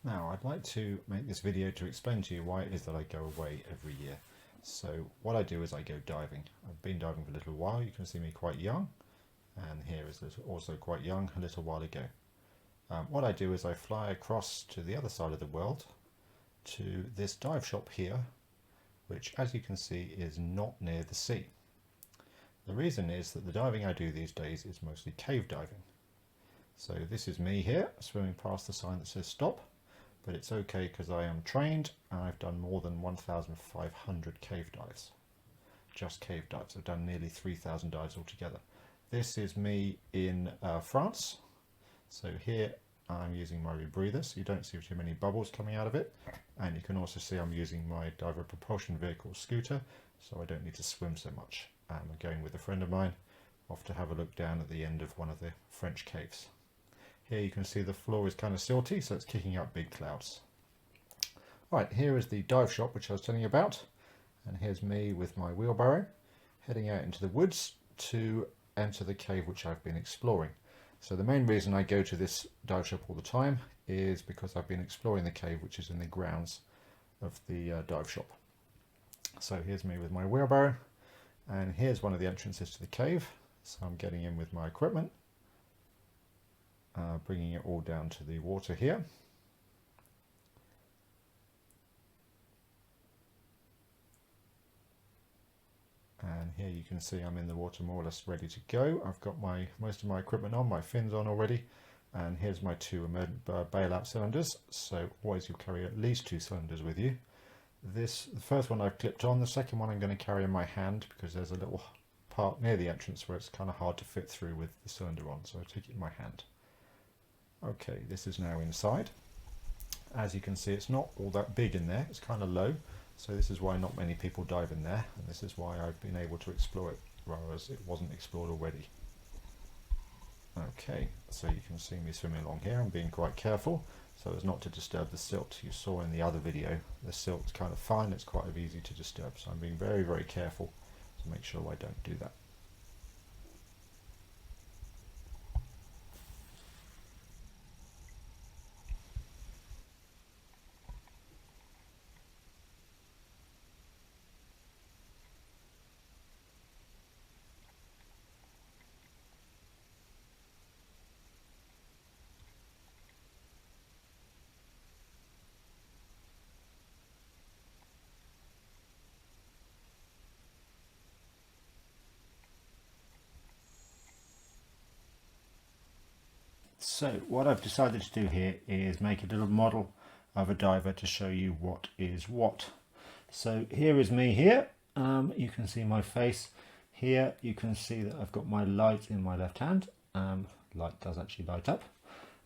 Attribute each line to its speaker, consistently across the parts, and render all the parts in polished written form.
Speaker 1: Now I'd like to make this video to explain to you why it is that I go away every year. So what I do is I go diving. I've been diving for a little while. You can see me quite young, and here is also quite young a little while ago. What I do is I fly across to the other side of the world to this dive shop here, which as you can see is not near the sea. The reason is that the diving I do these days is mostly cave diving. So this is me here swimming past the sign that says stop, but it's okay because I am trained and I've done more than 1,500 cave dives. Just cave dives. I've done nearly 3,000 dives altogether. This is me in France. So here I'm using my rebreather, so you don't see too many bubbles coming out of it. And you can also see I'm using my diver propulsion vehicle scooter, so I don't need to swim so much. I'm going with a friend of mine off to have a look down at the end of one of the French caves. Here you can see the floor is kind of silty, so it's kicking up big clouds. Right, here is the dive shop which I was telling you about, and here's me with my wheelbarrow heading out into the woods to enter the cave which I've been exploring. So the main reason I go to this dive shop all the time is because I've been exploring the cave which is in the grounds of the dive shop. So here's me with my wheelbarrow, and here's one of the entrances to the cave. So I'm getting in with my equipment. Bringing it all down to the water here. And here you can see I'm in the water more or less ready to go. I've got most of my equipment on, my fins on already. And here's my two bailout cylinders. So always you carry at least 2 cylinders with you. The first one I've clipped on, the second one I'm going to carry in my hand because there's a little part near the entrance where it's kind of hard to fit through with the cylinder on. So I take it in my hand. Okay, this is now inside. As you can see, it's not all that big in there, it's kind of low, so this is why not many people dive in there, and this is why I've been able to explore it, whereas it wasn't explored already. Okay, so you can see me swimming along here. I'm being quite careful so as not to disturb the silt. You saw in the other video, the silt's kind of fine, it's quite easy to disturb, so I'm being very, very careful to make sure I don't do that. So what I've decided to do here is make a little model of a diver to show you what is what. So here is me here. You can see my face here. You can see that I've got my light in my left hand. Light does actually light up.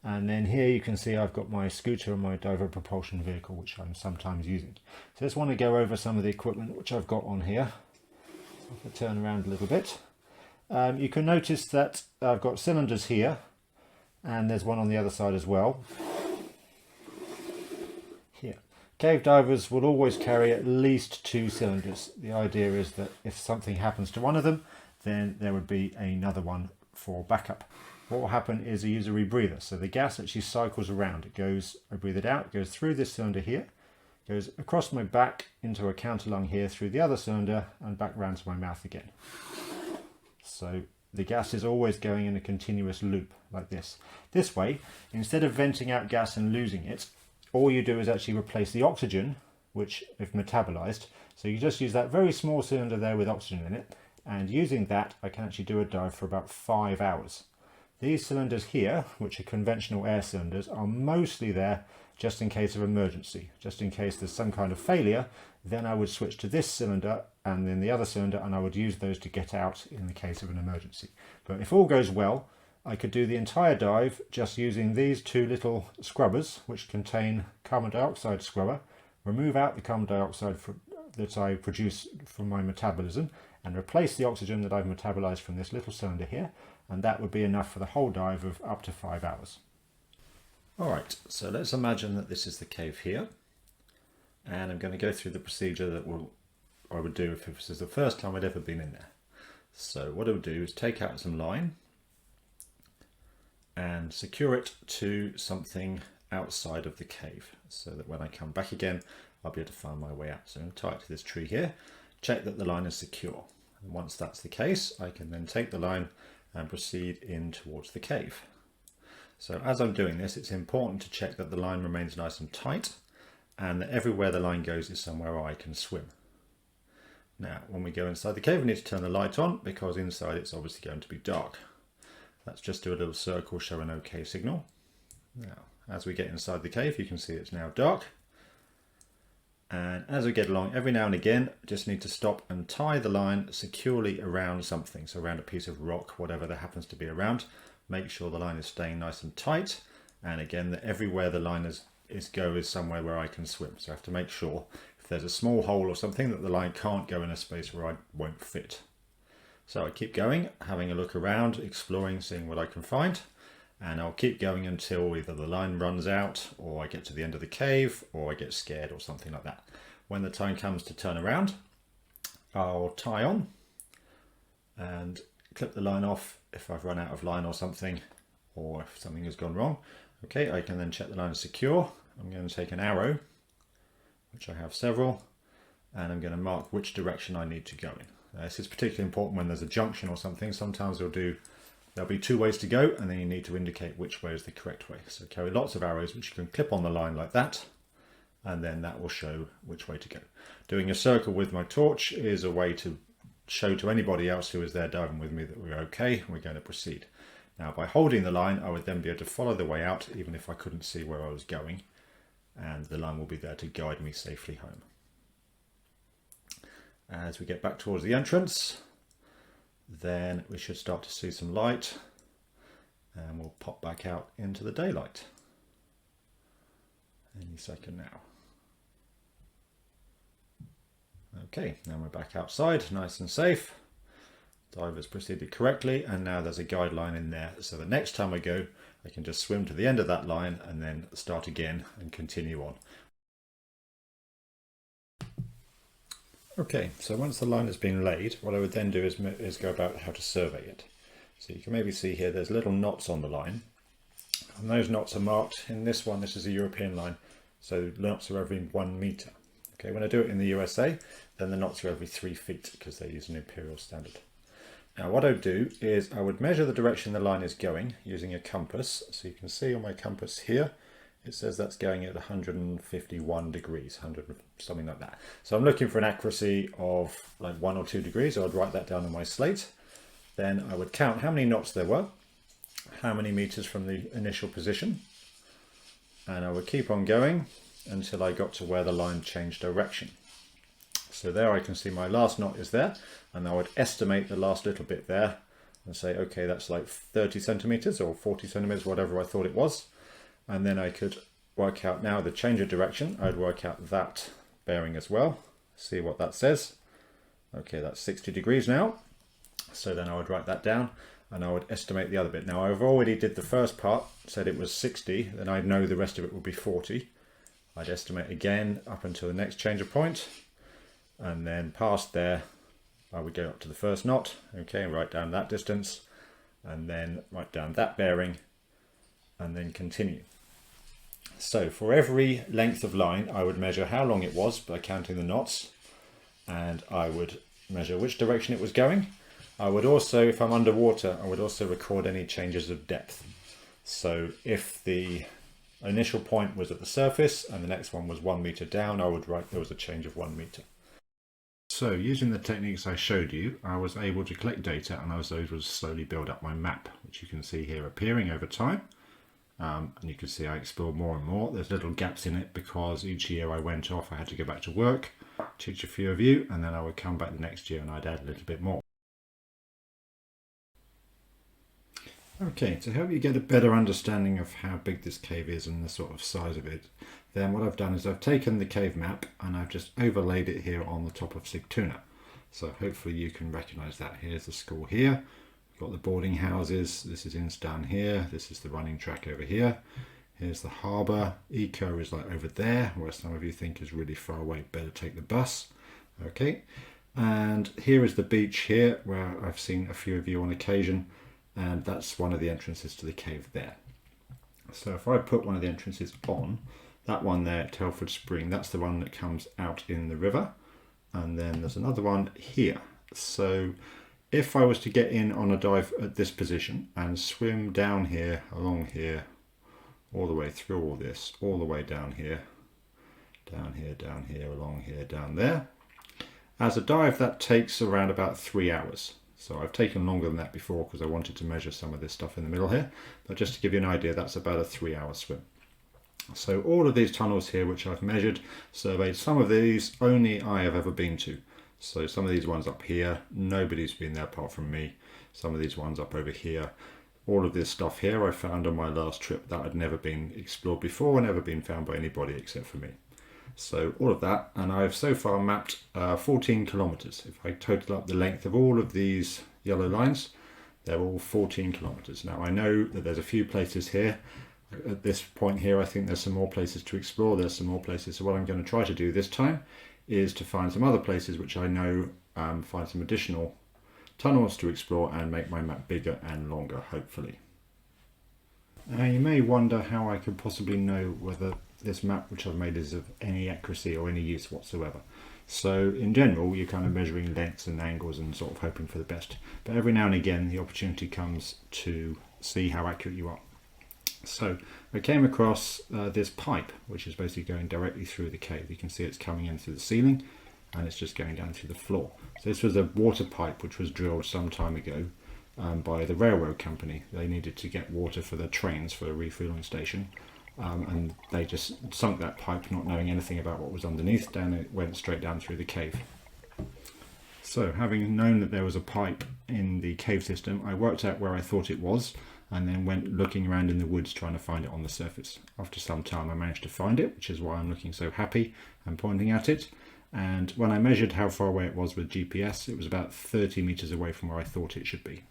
Speaker 1: And then here you can see I've got my scooter and my diver propulsion vehicle, which I'm sometimes using. So I just want to go over some of the equipment which I've got on here. So if I turn around a little bit, you can notice that I've got cylinders here, and there's one on the other side as well. Here. Cave divers will always carry at least 2 cylinders. The idea is that if something happens to one of them, then there would be another one for backup. What will happen is I use a rebreather. So the gas actually cycles around. It goes, I breathe it out, it goes through this cylinder here, goes across my back into a counter lung here through the other cylinder and back round to my mouth again. So the gas is always going in a continuous loop like this. This way, instead of venting out gas and losing it, all you do is actually replace the oxygen, which I've metabolized. So you just use that very small cylinder there with oxygen in it, and using that I can actually do a dive for about 5 hours. These cylinders here, which are conventional air cylinders, are mostly there just in case of emergency. Just in case there's some kind of failure, then I would switch to this cylinder and then the other cylinder, and I would use those to get out in the case of an emergency. But if all goes well, I could do the entire dive just using these 2 little scrubbers, which contain carbon dioxide scrubber, remove out the carbon dioxide that I produce from my metabolism, and replace the oxygen that I've metabolized from this little cylinder here, and that would be enough for the whole dive of up to 5 hours. Alright, so let's imagine that this is the cave here, and I'm going to go through the procedure that I would do if this is the first time I'd ever been in there. So what I would do is take out some line and secure it to something outside of the cave, so that when I come back again, I'll be able to find my way out. So I'm going to tie it to this tree here, check that the line is secure. And once that's the case, I can then take the line and proceed in towards the cave. So as I'm doing this, it's important to check that the line remains nice and tight, and that everywhere the line goes is somewhere I can swim. Now, when we go inside the cave, we need to turn the light on, because inside it's obviously going to be dark. Let's just do a little circle, show an OK signal. Now, as we get inside the cave, you can see it's now dark. And as we get along, every now and again, just need to stop and tie the line securely around something. So around a piece of rock, whatever there happens to be around. Make sure the line is staying nice and tight. And again, that everywhere the line is somewhere where I can swim. So I have to make sure if there's a small hole or something that the line can't go in a space where I won't fit. So I keep going, having a look around, exploring, seeing what I can find. And I'll keep going until either the line runs out, or I get to the end of the cave, or I get scared or something like that. When the time comes to turn around, I'll tie on and clip the line off if I've run out of line or something, or if something has gone wrong. Okay, I can then check the line is secure. I'm going to take an arrow, which I have several, and I'm going to mark which direction I need to go in. This is particularly important when there's a junction or something. Sometimes there'll be two ways to go, and then you need to indicate which way is the correct way. So carry lots of arrows which you can clip on the line like that, and then that will show which way to go. Doing a circle with my torch is a way to show to anybody else who is there diving with me that we're okay and we're going to proceed. Now, by holding the line, I would then be able to follow the way out even if I couldn't see where I was going, and the line will be there to guide me safely home. As we get back towards the entrance, then we should start to see some light, and we'll pop back out into the daylight any second now. Okay, now we're back outside, nice and safe. Divers proceeded correctly, and now there's a guideline in there, so the next time I go, I can just swim to the end of that line and then start again and continue on. Okay, so once the line has been laid, what I would then do is go about how to survey it. So you can maybe see here there's little knots on the line, and those knots are marked in this one. This is a European line, so knots are every 1 meter. Okay, when I do it in the USA, then the knots are every 3 feet because they use an imperial standard. Now what I would do is I would measure the direction the line is going using a compass. So you can see on my compass here, it says that's going at 151 degrees, 100, something like that. So I'm looking for an accuracy of like 1 or 2 degrees. So I'd write that down on my slate. Then I would count how many knots there were, how many meters from the initial position, and I would keep on going until I got to where the line changed direction. So there I can see my last knot is there, and I would estimate the last little bit there and say, okay, that's like 30 centimeters or 40 centimeters, whatever I thought it was. And then I could work out now the change of direction. I'd work out that bearing as well, see what that says. Okay, that's 60 degrees now. So then I would write that down, and I would estimate the other bit. Now I've already did the first part, said it was 60, then I know the rest of it would be 40. I'd estimate again up until the next change of point, and then past there I would go up to the first knot, okay, and write down that distance, and then write down that bearing, and then continue. So for every length of line I would measure how long it was by counting the knots, and I would measure which direction it was going. I would also, if I'm underwater, I would also record any changes of depth. So if the initial point was at the surface and the next one was 1 meter down, I would write there was a change of 1 meter. So using the techniques I showed you, I was able to collect data, and I was able to slowly build up my map, which you can see here appearing over time. And you can see I explored more and more. There's little gaps in it because each year I went off, I had to go back to work, teach a few of you, and then I would come back the next year and I'd add a little bit more. Okay, to help you get a better understanding of how big this cave is and the sort of size of it, then what I've done is I've taken the cave map and I've just overlaid it here on the top of Sigtuna. So hopefully you can recognise that. Here's the school here, we've got the boarding houses, this is Inns down here, this is the running track over here, here's the harbour, Eco is like over there, where some of you think is really far away, better take the bus. Okay, and here is the beach here, where I've seen a few of you on occasion, and that's one of the entrances to the cave there. So if I put one of the entrances on, that one there at Telford Spring, that's the one that comes out in the river. And then there's another one here. So if I was to get in on a dive at this position and swim down here, along here, all the way through all this, all the way down here, along here, down there. As a dive, that takes around about 3 hours. So I've taken longer than that before because I wanted to measure some of this stuff in the middle here. But just to give you an idea, that's about a 3-hour swim. So all of these tunnels here, which I've measured, surveyed, some of these only I have ever been to. So some of these ones up here, nobody's been there apart from me. Some of these ones up over here. All of this stuff here I found on my last trip that had never been explored before and never been found by anybody except for me. So all of that, and I've so far mapped 14 kilometers. If I total up the length of all of these yellow lines, they're all 14 kilometers. Now I know that there's a few places here. At this point here, I think there's some more places to explore. There's some more places. So what I'm going to try to do this time is to find some other places which I know, find some additional tunnels to explore and make my map bigger and longer, hopefully. Now you may wonder how I could possibly know whether this map which I've made is of any accuracy or any use whatsoever. So in general, you're kind of measuring lengths and angles and sort of hoping for the best. But every now and again, the opportunity comes to see how accurate you are. So I came across this pipe, which is basically going directly through the cave. You can see it's coming in through the ceiling and it's just going down through the floor. So this was a water pipe which was drilled some time ago by the railroad company. They needed to get water for their trains for a refueling station. And they just sunk that pipe not knowing anything about what was underneath, it went straight down through the cave. So having known that there was a pipe in the cave system, I worked out where I thought it was and then went looking around in the woods trying to find it on the surface. After some time I managed to find it, which is why I'm looking so happy and pointing at it. And when I measured how far away it was with GPS, it was about 30 meters away from where I thought it should be.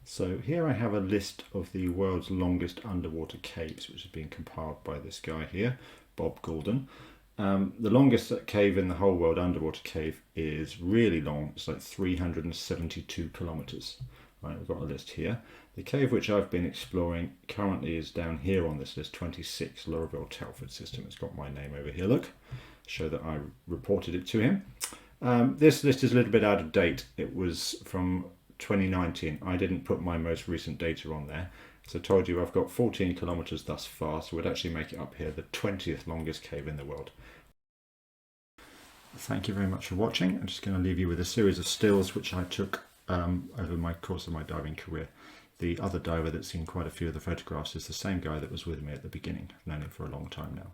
Speaker 1: So here I have a list of the world's longest underwater caves, which has been compiled by this guy here, Bob Goulden. The longest cave in the whole world, underwater cave, is really long. It's like 372 kilometers. Right, we've got a list here. The cave which I've been exploring currently is down here on this list, 26, Lorville Telford system. It's got my name over here, look. Show that I reported it to him. This list is a little bit out of date. It was from 2019. I didn't put my most recent data on there. So I told you I've got 14 kilometers thus far, so we'd actually make it up here the 20th longest cave in the world. Thank you very much for watching. I'm just going to leave you with a series of stills which I took over my course of my diving career. The other diver that's seen quite a few of the photographs is the same guy that was with me at the beginning. I've known him for a long time now.